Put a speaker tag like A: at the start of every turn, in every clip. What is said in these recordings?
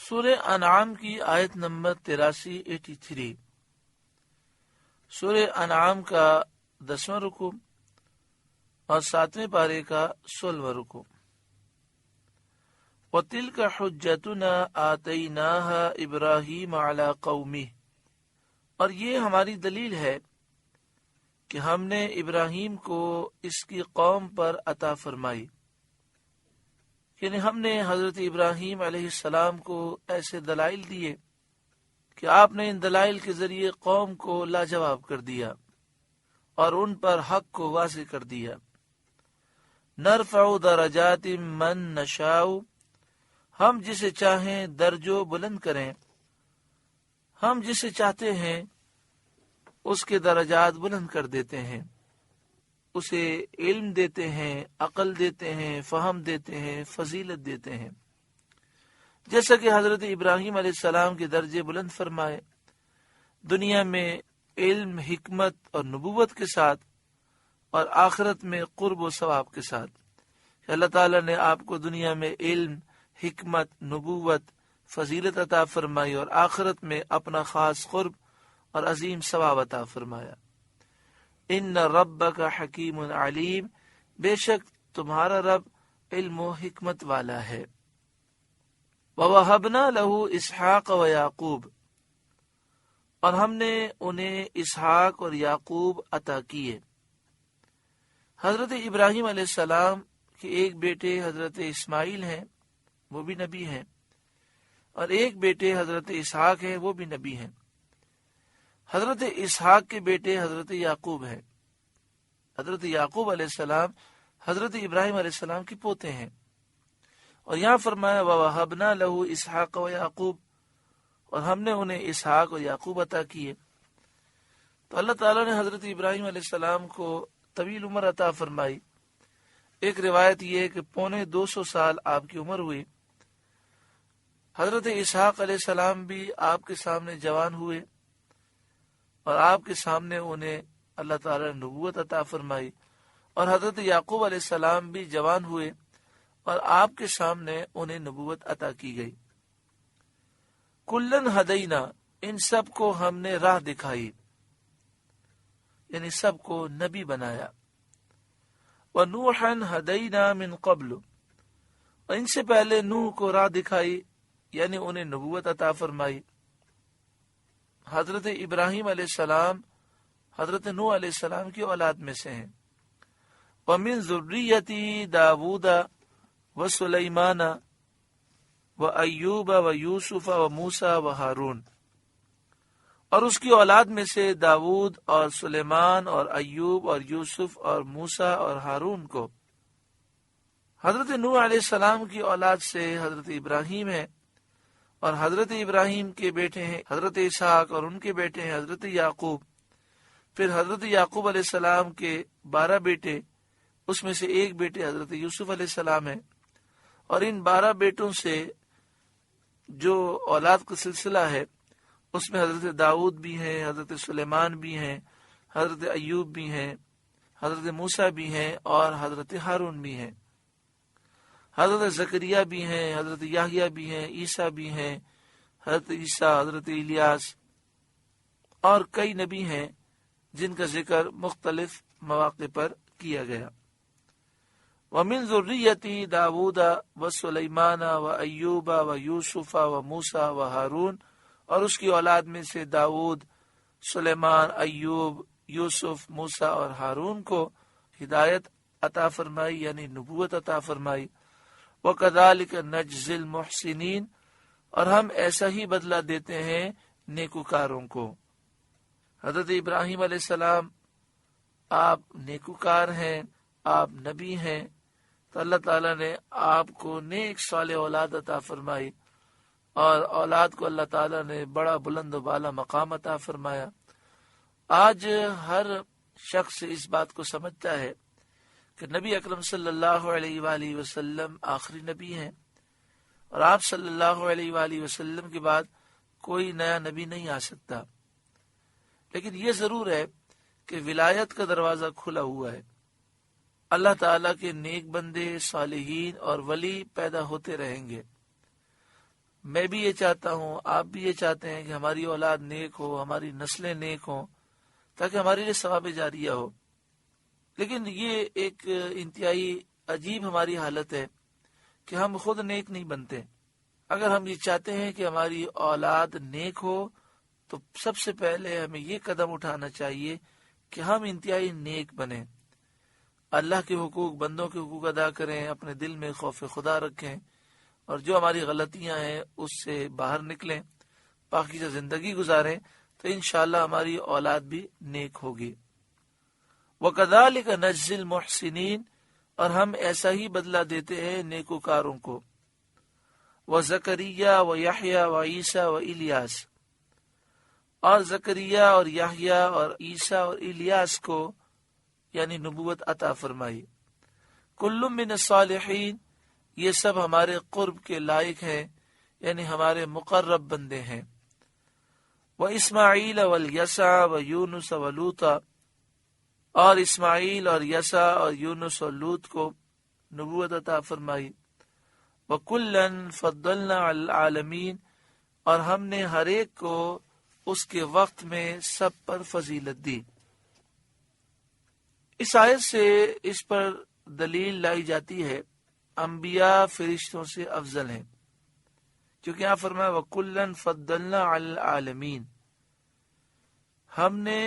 A: سورہ انعام کی آیت نمبر 83 سورہ انعام کا 10واں رکوع اور 7ویں پارے کا 16واں رکوع۔ وَتِلْكَ حُجَّتُنَا آتَيْنَاهَا إِبْرَاهِيمَ عَلَى قَوْمِهِ، اور یہ ہماری دلیل ہے کہ ہم نے ابراہیم کو اس کی قوم پر عطا فرمائی، یعنی ہم نے حضرت ابراہیم علیہ السلام کو ایسے دلائل دیے کہ آپ نے ان دلائل کے ذریعے قوم کو لاجواب کر دیا اور ان پر حق کو واضح کر دیا۔ نرفع درجات من نشاء، ہم جسے چاہیں درجوں بلند کریں، ہم جسے چاہتے ہیں اس کے درجات بلند کر دیتے ہیں، اسے علم دیتے ہیں، عقل دیتے ہیں، فہم دیتے ہیں، فضیلت دیتے ہیں، جیسا کہ حضرت ابراہیم علیہ السلام کے درجے بلند فرمائے دنیا میں علم، حکمت اور نبوت کے ساتھ، اور آخرت میں قرب و ثواب کے ساتھ۔ اللہ تعالیٰ نے آپ کو دنیا میں علم، حکمت، نبوت، فضیلت عطا فرمائی اور آخرت میں اپنا خاص قرب اور عظیم ثواب عطا فرمایا۔ ان ربک حکیم علیم، بے شک تمہارا رب علم و حکمت والا ہے۔ وَوَهَبْنَا لَهُ اسحاق وَيَعْقُوب، اور ہم نے انہیں اسحاق اور یعقوب عطا کیے۔ حضرت ابراہیم علیہ السلام کے ایک بیٹے حضرت اسماعیل ہیں، وہ بھی نبی ہیں، اور ایک بیٹے حضرت اسحاق ہیں، وہ بھی نبی ہیں۔ حضرت اسحاق کے بیٹے حضرت یعقوب ہیں۔ حضرت یعقوب علیہ السلام حضرت ابراہیم علیہ السلام کے پوتے ہیں، اور یہاں فرمایا وَوَهَبْنَا لَهُ اسحاق وَيَعْقُوب، اور ہم نے انہیں اسحاق اور یعقوب عطا کیے۔ تو اللہ تعالیٰ نے حضرت ابراہیم علیہ السلام کو طویل عمر عطا فرمائی۔ ایک روایت یہ ہے کہ 250 سال آپ کی عمر ہوئی۔ حضرت اسحاق علیہ السلام بھی آپ کے سامنے جوان ہوئے، اور آپ کے سامنے انہیں اللہ تعالیٰ نے نبوت عطا فرمائی، اور حضرت یعقوب علیہ السلام بھی جوان ہوئے اور آپ کے سامنے انہیں نبوت عطا کی گئی۔ کلن ہدینا، ان سب کو ہم نے راہ دکھائی، یعنی سب کو نبی بنایا۔ وَنُوحًا ہدینا من قبل، اور ان سے پہلے نوح کو راہ دکھائی، یعنی انہیں نبوت عطا فرمائی۔ حضرت ابراہیم علیہ السلام حضرت نوح علیہ السلام کی اولاد میں سے ہیں۔ وَمِن ذُرِّيَّتِهِ دَاوُودَ وَسُلَيْمَانَ وَأَيُّوبَ وَيُوسُفَ وَمُوسَى وَهَارُونَ، اور اس کی اولاد میں سے داود اور سلیمان اور ایوب اور یوسف اور موسیٰ اور ہارون کو۔ حضرت نوح علیہ السلام کی اولاد سے حضرت ابراہیم ہے، اور حضرت ابراہیم کے بیٹے ہیں حضرت اسحاق، اور ان کے بیٹے ہیں حضرت یعقوب۔ پھر حضرت یعقوب علیہ السلام کے 12 بیٹے، اس میں سے ایک بیٹے حضرت یوسف علیہ السلام ہے، اور ان 12 بیٹوں سے جو اولاد کا سلسلہ ہے اس میں حضرت داؤد بھی ہیں، حضرت سلیمان بھی ہیں، حضرت ایوب بھی ہیں، حضرت موسیٰ بھی ہیں، اور حضرت ہارون بھی ہیں۔ حضرت زکریا بھی ہیں، حضرت یحییٰ بھی ہیں، عیسیٰ بھی ہیں، حضرت عیسیٰ، حضرت الیاس، اور کئی نبی ہیں جن کا ذکر مختلف مواقع پر کیا گیا۔ وَمِن ذُرِّيَّتِهِ دَاوُودَ وَسُلَيْمَانَ وَأَيُّوبَ وَيُوسُفَ وَمُوسَى وَهَارُونَ، اور اس کی اولاد میں سے داود، سلیمان، ایوب، یوسف، موسیٰ اور ہارون کو ہدایت عطا فرمائی، یعنی نبوت عطا فرمائی۔ وَكَذَلِكَ نَجْزِي الْمُحْسِنِينَ، اور ہم ایسا ہی بدلہ دیتے ہیں نیکوکاروں کو۔ حضرت ابراہیم علیہ السلام آپ نیکوکار ہیں، آپ نبی ہیں، تو اللہ تعالیٰ نے آپ کو نیک صالح اولاد عطا فرمائی، اور اولاد کو اللہ تعالیٰ نے بڑا بلند و بالا مقام عطا فرمایا۔ آج ہر شخص اس بات کو سمجھتا ہے کہ نبی اکرم صلی اللہ علیہ وآلہ وسلم آخری نبی ہیں، اور آپ صلی اللہ علیہ وآلہ وسلم کے بعد کوئی نیا نبی نہیں آ سکتا۔ لیکن یہ ضرور ہے کہ ولایت کا دروازہ کھلا ہوا ہے، اللہ تعالیٰ کے نیک بندے، صالحین اور ولی پیدا ہوتے رہیں گے۔ میں بھی یہ چاہتا ہوں، آپ بھی یہ چاہتے ہیں کہ ہماری اولاد نیک ہو، ہماری نسلیں نیک ہوں، تاکہ ہمارے لیے ثواب جاریہ ہو۔ لیکن یہ ایک انتہائی عجیب ہماری حالت ہے کہ ہم خود نیک نہیں بنتے۔ اگر ہم یہ چاہتے ہیں کہ ہماری اولاد نیک ہو تو سب سے پہلے ہمیں یہ قدم اٹھانا چاہیے کہ ہم انتہائی نیک بنیں، اللہ کے حقوق، بندوں کے حقوق ادا کریں، اپنے دل میں خوف خدا رکھیں، اور جو ہماری غلطیاں ہیں اس سے باہر نکلیں، پاکیزہ زندگی گزاریں، تو انشاءاللہ ہماری اولاد بھی نیک ہوگی۔ وَكَذَلِكَ نَجْزِي الْمُحْسِنِينَ، اور ہم ایسا ہی بدلہ دیتے ہیں نیکوکاروں کو۔ وَزَكَرِيَّا وَيَحْيَا وَعِيسَى وَإِلْيَاسَ، اور زکریا اور یحییٰ اور عیسیٰ اور الیاس کو یعنی نبوت عطا فرمائی۔ کل من الصالحین، یہ سب ہمارے قرب کے لائق ہیں، یعنی ہمارے مقرب بندے ہیں۔ وَإِسْمَاعِيلَ وَالْيَسَعَ وَيُونُسَ وَلُوطَ، اور اسماعیل اور یسع اور یونس اور لوط کو نبوت عطا فرمائی۔ وَكُلًّا فَضَّلْنَا عَلَى الْعَالَمِينَ، اور ہم نے ہر ایک کو اس کے وقت میں سب پر فضیلت دی۔ اس آیت سے اس پر دلیل لائی جاتی ہے انبیاء فرشتوں سے افضل ہیں، کیونکہ یہاں فرمایا وَكُلًّا فَضَّلْنَا عَلَى الْعَالَمِينَ، ہم نے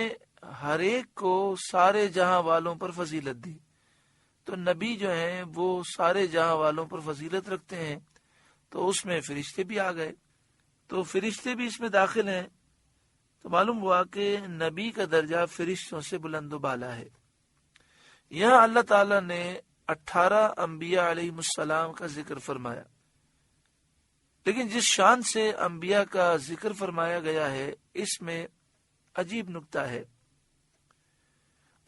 A: ہر ایک کو سارے جہاں والوں پر فضیلت دی۔ تو نبی جو ہیں وہ سارے جہاں والوں پر فضیلت رکھتے ہیں، تو اس میں فرشتے بھی آ گئے، تو فرشتے بھی اس میں داخل ہیں، تو معلوم ہوا کہ نبی کا درجہ فرشتوں سے بلند و بالا ہے۔ یہاں اللہ تعالیٰ نے 18 انبیاء علیہ السلام کا ذکر فرمایا، لیکن جس شان سے انبیاء کا ذکر فرمایا گیا ہے اس میں عجیب نکتہ ہے۔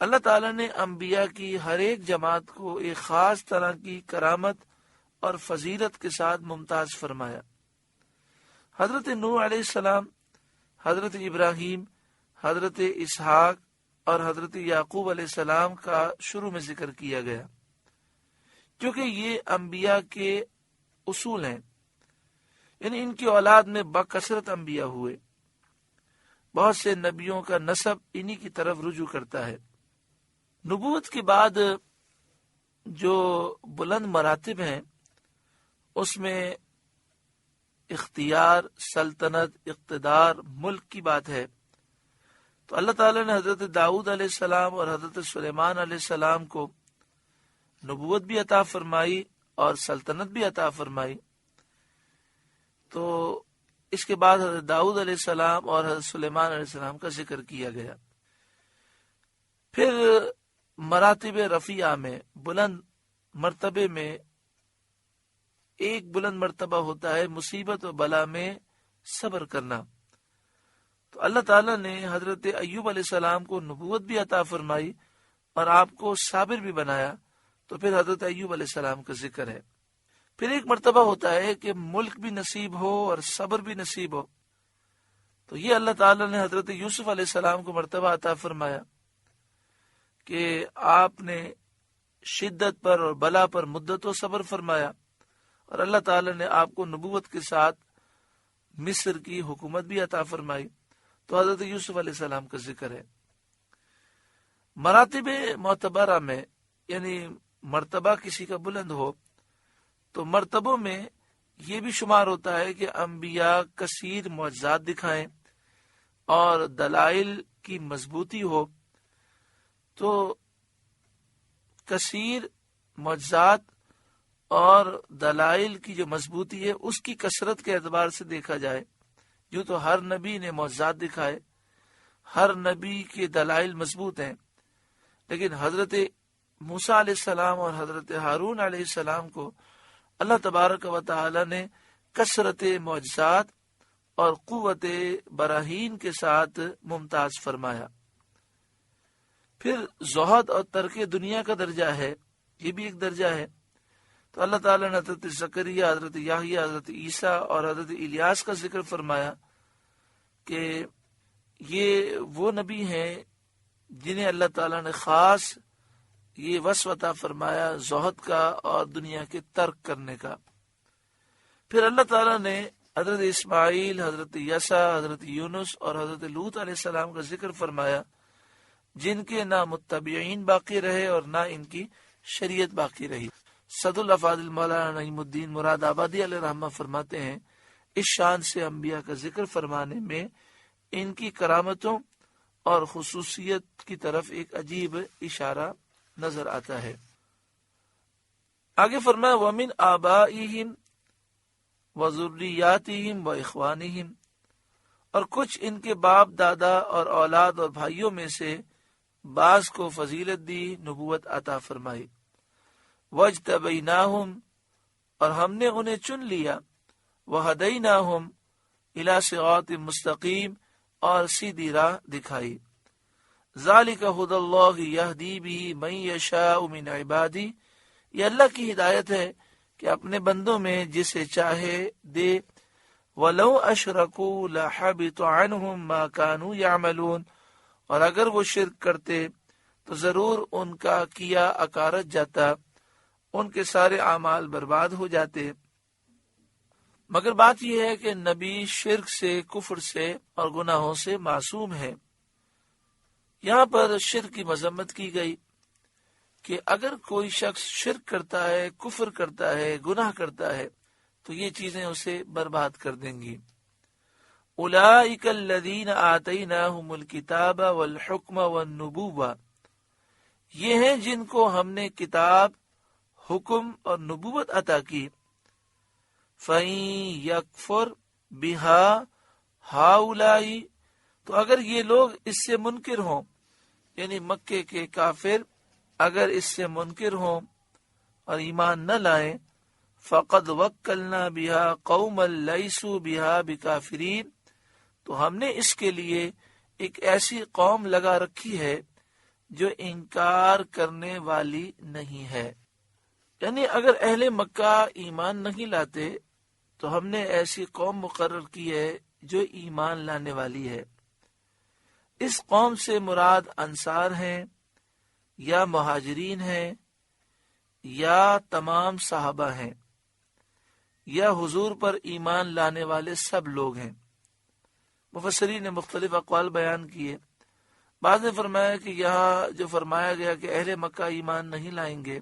A: اللہ تعالیٰ نے انبیاء کی ہر ایک جماعت کو ایک خاص طرح کی کرامت اور فضیلت کے ساتھ ممتاز فرمایا۔ حضرت نوح علیہ السلام، حضرت ابراہیم، حضرت اسحاق اور حضرت یعقوب علیہ السلام کا شروع میں ذکر کیا گیا، کیونکہ یہ انبیاء کے اصول ہیں، یعنی ان کی اولاد میں بکثرت انبیاء ہوئے، بہت سے نبیوں کا نسب انہی کی طرف رجوع کرتا ہے۔ نبوت کے بعد جو بلند مراتب ہیں اس میں اختیار، سلطنت، اقتدار، ملک کی بات ہے۔ تو اللہ تعالیٰ نے حضرت داؤد علیہ السلام اور حضرت سلیمان علیہ السلام کو نبوت بھی عطا فرمائی اور سلطنت بھی عطا فرمائی۔ تو اس کے بعد حضرت داؤد علیہ السلام اور حضرت سلیمان علیہ السلام کا ذکر کیا گیا۔ پھر مراتب رفیعہ میں، بلند مرتبے میں ایک بلند مرتبہ ہوتا ہے مصیبت و بلا میں صبر کرنا۔ تو اللہ تعالیٰ نے حضرت ایوب علیہ السلام کو نبوت بھی عطا فرمائی اور آپ کو صابر بھی بنایا، تو پھر حضرت ایوب علیہ السلام کا ذکر ہے۔ پھر ایک مرتبہ ہوتا ہے کہ ملک بھی نصیب ہو اور صبر بھی نصیب ہو، تو یہ اللہ تعالیٰ نے حضرت یوسف علیہ السلام کو مرتبہ عطا فرمایا کہ آپ نے شدت پر اور بلا پر مدت و صبر فرمایا، اور اللہ تعالیٰ نے آپ کو نبوت کے ساتھ مصر کی حکومت بھی عطا فرمائی، تو حضرت یوسف علیہ السلام کا ذکر ہے۔ مراتب معتبرہ میں یعنی مرتبہ کسی کا بلند ہو تو مرتبوں میں یہ بھی شمار ہوتا ہے کہ انبیاء کثیر معجزات دکھائیں اور دلائل کی مضبوطی ہو۔ تو کثیر معجزات اور دلائل کی جو مضبوطی ہے اس کی کثرت کے اعتبار سے دیکھا جائے، جو تو ہر نبی نے معجزات دکھائے، ہر نبی کے دلائل مضبوط ہیں، لیکن حضرت موسیٰ علیہ السلام اور حضرت ہارون علیہ السلام کو اللہ تبارک و تعالی نے کثرت معجزات اور قوت براہین کے ساتھ ممتاز فرمایا۔ پھر زہد اور ترک دنیا کا درجہ ہے، یہ بھی ایک درجہ ہے۔ تو اللہ تعالیٰ نے حضرت زکریا، حضرت یحییٰ، حضرت عیسیٰ اور حضرت الیاس کا ذکر فرمایا کہ یہ وہ نبی ہیں جنہیں اللہ تعالیٰ نے خاص یہ وصف عطا فرمایا زہد کا اور دنیا کے ترک کرنے کا۔ پھر اللہ تعالیٰ نے حضرت اسماعیل، حضرت یسع، حضرت یونس اور حضرت لوط علیہ السلام کا ذکر فرمایا، جن کے نہ متبعین باقی رہے اور نہ ان کی شریعت باقی رہی۔ صد الافاضل مولانا نعیم الدین مراد آبادی علیہ رحمہ فرماتے ہیں، اس شان سے انبیاء کا ذکر فرمانے میں ان کی کرامتوں اور خصوصیت کی طرف ایک عجیب اشارہ نظر آتا ہے۔ آگے فرمایا وَمِنْ آبائِهِمْ وَذُرِّيَّاتِهِمْ وَإِخْوَانِهِمْ، اور کچھ ان کے باپ دادا اور اولاد اور بھائیوں میں سے بعض کو فضیلت دی، نبوت عطا فرمائی۔ وَاجْتَبَيْنَاهُمْ، اور ہم نے انہیں چن لیا، وَهَدَيْنَاهُمْ إِلَى صِرَاطٍ مستقیم، اور سیدھی راہ دکھائی۔ ذَلِكَ هُدَى اللَّهِ يَهْدِي بِهِ مَن يَشَاءُ مِنْ عِبَادِهِ، یہ اللہ کی ہدایت ہے کہ اپنے بندوں میں جسے چاہے دے۔ وَلَوْ أَشْرَكُوا لَحَبِطَ عَنْهُمْ مَا كَانُوا يَعْمَلُونَ، اور اگر وہ شرک کرتے تو ضرور ان کا کیا اکارت جاتا، ان کے سارے اعمال برباد ہو جاتے۔ مگر بات یہ ہے کہ نبی شرک سے، کفر سے اور گناہوں سے معصوم ہے۔ یہاں پر شرک کی مذمت کی گئی کہ اگر کوئی شخص شرک کرتا ہے، کفر کرتا ہے، گناہ کرتا ہے تو یہ چیزیں اسے برباد کر دیں گی۔ اولئک الذین آتیناہم الکتاب والحکم والنبوہ، یہ ہیں جن کو ہم نے کتاب، حکم اور نبوت عطا کی۔ فَإِن یکفر بِہَا ہؤلاء، تو اگر یہ لوگ اس سے منکر ہوں، یعنی مکے کے کافر اگر اس سے منکر ہوں اور ایمان نہ لائیں، فَقَدْ وَكَّلْنَا بِهَا قَوْمًا لَيْسُوا بِهَا بِكَافِرِينَ، تو ہم نے اس کے لیے ایک ایسی قوم لگا رکھی ہے جو انکار کرنے والی نہیں ہے۔ یعنی اگر اہل مکہ ایمان نہیں لاتے تو ہم نے ایسی قوم مقرر کی ہے جو ایمان لانے والی ہے۔ اس قوم سے مراد انصار ہیں یا مہاجرین ہیں یا تمام صحابہ ہیں یا حضور پر ایمان لانے والے سب لوگ ہیں۔ مفسرین نے مختلف اقوال بیان کیے۔ بعض نے فرمایا کہ یہاں جو فرمایا گیا کہ اہل مکہ ایمان نہیں لائیں گے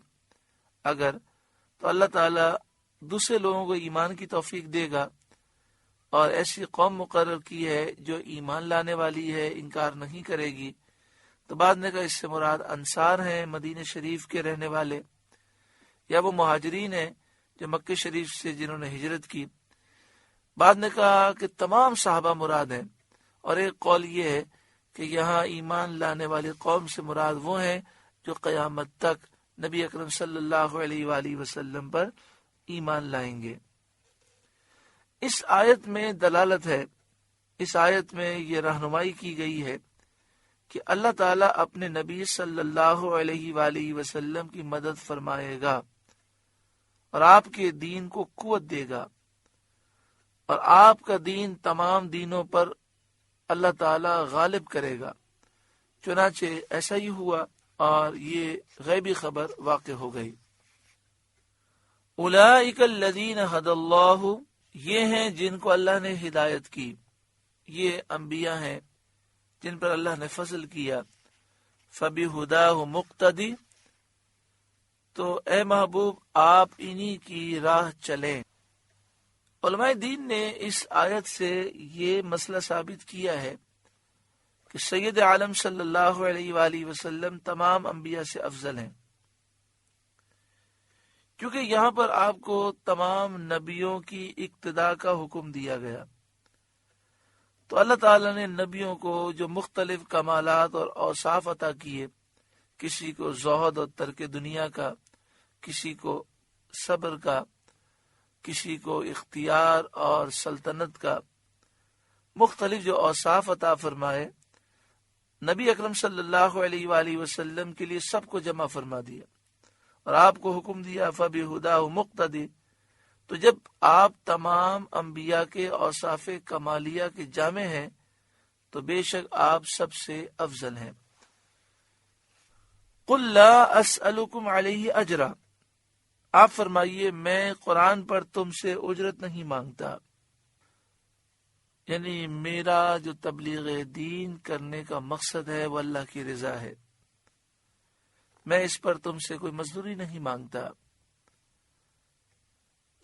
A: اگر، تو اللہ تعالی دوسرے لوگوں کو ایمان کی توفیق دے گا اور ایسی قوم مقرر کی ہے جو ایمان لانے والی ہے، انکار نہیں کرے گی۔ تو بعد نے کہا اس سے مراد انصار ہیں، مدینہ شریف کے رہنے والے، یا وہ مہاجرین ہیں جو مکہ شریف سے جنہوں نے ہجرت کی۔ بعد نے کہا کہ تمام صحابہ مراد ہیں، اور ایک قول یہ ہے کہ یہاں ایمان لانے والی قوم سے مراد وہ ہیں جو قیامت تک نبی اکرم صلی اللہ علیہ وآلہ وسلم پر ایمان لائیں گے۔ اس آیت میں دلالت ہے، اس آیت میں یہ رہنمائی کی گئی ہے کہ اللہ تعالیٰ اپنے نبی صلی اللہ علیہ وآلہ وسلم کی مدد فرمائے گا اور آپ کے دین کو قوت دے گا، اور آپ کا دین تمام دینوں پر اللہ تعالیٰ غالب کرے گا۔ چنانچہ ایسا ہی ہوا اور یہ غیبی خبر واقع ہو گئی۔ اولئک الذین ھدی اللہ، یہ ہیں جن کو اللہ نے ہدایت کی، یہ انبیاء ہیں جن پر اللہ نے فضل کیا۔ فبہداہ مقتدی، تو اے محبوب آپ انہی کی راہ چلیں۔ علماء دین نے اس آیت سے یہ مسئلہ ثابت کیا ہے کہ سید عالم صلی اللہ علیہ وآلہ وسلم تمام انبیاء سے افضل ہیں، کیونکہ یہاں پر آپ کو تمام نبیوں کی اقتداء کا حکم دیا گیا۔ تو اللہ تعالیٰ نے نبیوں کو جو مختلف کمالات اور اوصاف عطا کیے، کسی کو زہد اور ترک دنیا کا، کسی کو صبر کا، کسی کو اختیار اور سلطنت کا، مختلف جو اوصاف عطا فرمائے، نبی اکرم صلی اللہ علیہ وآلہ وسلم کے لیے سب کو جمع فرما دیا اور آپ کو حکم دیا فبہداہ مقتدی۔ تو جب آپ تمام انبیاء کے اوصاف کمالیہ کے جامع ہیں تو بے شک آپ سب سے افضل ہیں۔ قل لا اسألکم علیہ اجرا، آپ فرمائیے میں قرآن پر تم سے اجرت نہیں مانگتا۔ یعنی میرا جو تبلیغ دین کرنے کا مقصد ہے وہ اللہ کی رضا ہے، میں اس پر تم سے کوئی مزدوری نہیں مانگتا۔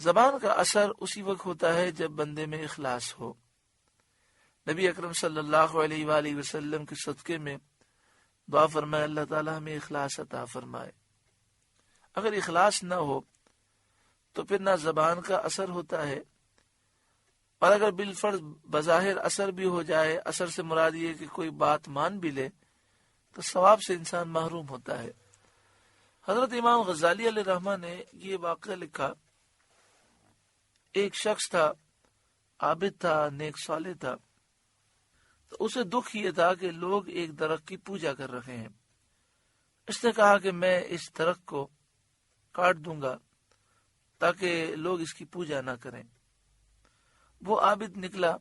A: زبان کا اثر اسی وقت ہوتا ہے جب بندے میں اخلاص ہو۔ نبی اکرم صلی اللہ علیہ وآلہ وسلم کے صدقے میں دعا فرمائے اللہ تعالی ہمیں اخلاص عطا فرمائے۔ اگر اخلاص نہ ہو تو پھر نہ زبان کا اثر ہوتا ہے، اور اگر بالفرض بظاہر اثر بھی ہو جائے، اثر سے مراد یہ کہ کوئی بات مان بھی لے، تو ثواب سے انسان محروم ہوتا ہے۔ حضرت امام غزالی علیہ رحمہ نے یہ واقعہ لکھا، ایک شخص تھا، عابد تھا، نیک صالح تھا، تو اسے دکھ یہ تھا کہ لوگ ایک درخت کی پوجا کر رہے ہیں۔ اس نے کہا کہ میں اس درخت کو کاٹ دوں گا تاکہ لوگ اس کی پوجا نہ کریں۔ وہ عابد نکلا،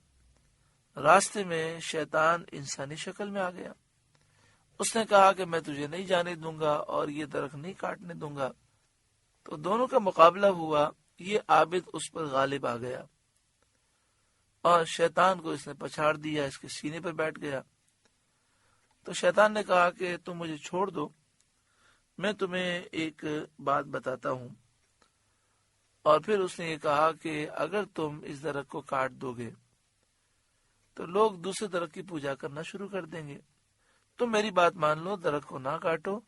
A: راستے میں شیطان انسانی شکل میں آ گیا۔ اس نے کہا کہ میں تجھے نہیں جانے دوں گا اور یہ درخت نہیں کاٹنے دوں گا۔ تو دونوں کا مقابلہ ہوا، یہ عابد اس پر غالب آ گیا اور شیطان کو اس نے پچھاڑ دیا، اس کے سینے پر بیٹھ گیا۔ تو شیطان نے کہا کہ تم مجھے چھوڑ دو، میں تمہیں ایک بات بتاتا ہوں۔ اور پھر اس نے یہ کہا کہ اگر تم اس درخت کو کاٹ دو گے تو لوگ دوسرے درخت کی پوجا کرنا شروع کر دیں گے، تم میری بات مان لو، درخت کو نہ کاٹو،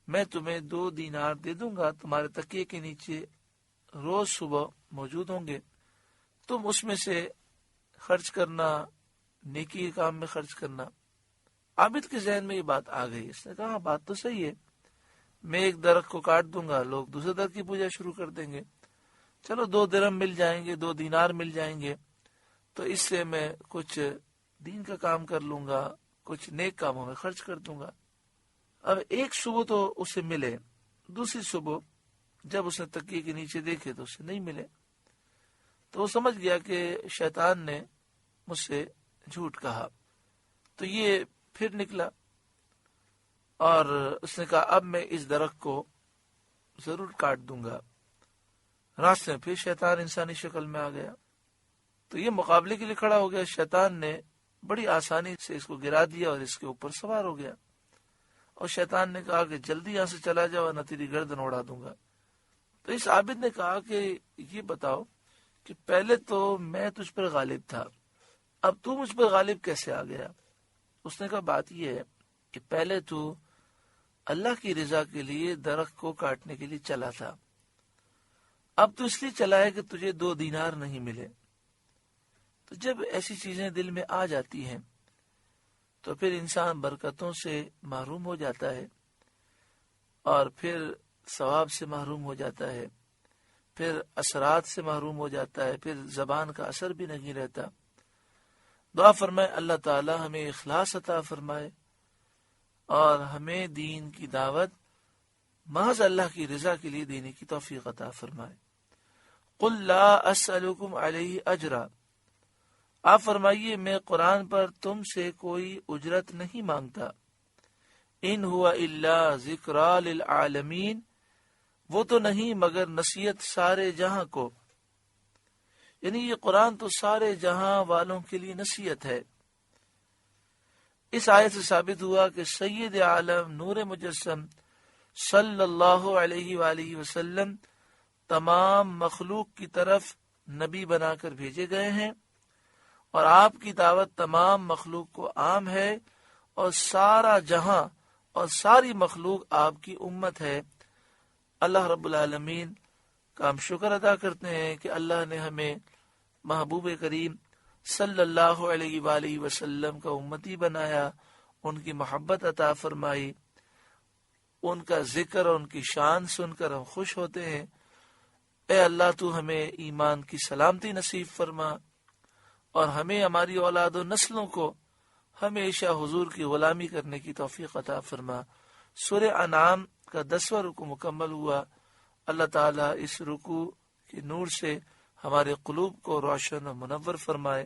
A: میں تمہیں 2 دینار دے دوں گا، تمہارے تکیے کے نیچے روز صبح موجود ہوں گے، تم اس میں سے خرچ کرنا، نیکی کے کام میں خرچ کرنا۔ عابد کے ذہن میں یہ بات آ گئی، اس نے کہا بات تو صحیح ہے، میں ایک درخت کو کاٹ دوں گا، لوگ دوسرے درخت کی پوجا شروع کر دیں گے، چلو 2 درہم مل جائیں گے، 2 دینار مل جائیں گے، تو اس سے میں کچھ دین کا کام کر لوں گا، کچھ نیک کاموں میں خرچ کر دوں گا۔ اب ایک صبح تو اسے ملے، دوسری صبح جب اس نے تکیے کے نیچے دیکھے تو اسے نہیں ملے، تو وہ سمجھ گیا کہ شیطان نے مجھ سے جھوٹ کہا۔ تو یہ پھر نکلا اور اس نے کہا اب میں اس درخت کو ضرور کاٹ دوں گا۔ راستے میں پھر شیطان انسانی شکل میں آ گیا، تو یہ مقابلے کے لیے کھڑا ہو گیا۔ شیطان نے بڑی آسانی سے اس کو گرا دیا اور اس کے اوپر سوار ہو گیا، اور شیطان نے کہا کہ جلدی یہاں سے چلا جاؤ ورنہ تیری گردن اڑا دوں گا۔ تو اس عابد نے کہا کہ یہ بتاؤ کہ پہلے تو میں تجھ پر غالب تھا، اب تو مجھ پر غالب کیسے آ گیا؟ اس نے کہا بات یہ ہے کہ پہلے تو اللہ کی رضا کے لیے درخت کو کاٹنے کے لیے چلا تھا، اب تو اس لیے چلا ہے کہ تجھے 2 دینار نہیں ملے۔ تو جب ایسی چیزیں دل میں آ جاتی ہیں تو پھر انسان برکتوں سے محروم ہو جاتا ہے، اور پھر ثواب سے محروم ہو جاتا ہے، پھر اثرات سے محروم ہو جاتا ہے، پھر زبان کا اثر بھی نہیں رہتا۔ دعا فرمائے اللہ تعالی ہمیں اخلاص عطا فرمائے اور ہمیں دین کی دعوت محض اللہ کی رضا کے لیے دینے کی توفیق عطا فرمائے۔ قل لا اسألکم علیہ اجرا، آپ فرمائیے میں قرآن پر تم سے کوئی اجرت نہیں مانگتا، ان ہوا الا ذکریٰ للعالمین، وہ تو نہیں مگر نصیحت سارے جہاں کو، یعنی یہ قرآن تو سارے جہاں والوں کے لیے نصیحت ہے۔ اس آیت سے ثابت ہوا کہ سید عالم نور مجسم صلی اللہ علیہ وآلہ وسلم تمام مخلوق کی طرف نبی بنا کر بھیجے گئے ہیں، اور آپ کی دعوت تمام مخلوق کو عام ہے، اور سارا جہاں اور ساری مخلوق آپ کی امت ہے۔ اللہ رب العالمین کا ہم شکر ادا کرتے ہیں کہ اللہ نے ہمیں محبوب کریم صلی اللہ علیہ وآلہ وسلم کا امتی بنایا، ان کی محبت عطا فرمائی، ان کا ذکر اور ان کی شان سن کر ہم خوش ہوتے ہیں۔ اے اللہ تو ہمیں ایمان کی سلامتی نصیب فرما، اور ہمیں ہماری اولاد و نسلوں کو ہمیشہ حضور کی غلامی کرنے کی توفیق عطا فرما۔ سورہ انعام کا 10واں رکوع مکمل ہوا۔ اللہ تعالیٰ اس رکوع کے نور سے ہمارے قلوب کو روشن و منور فرمائے۔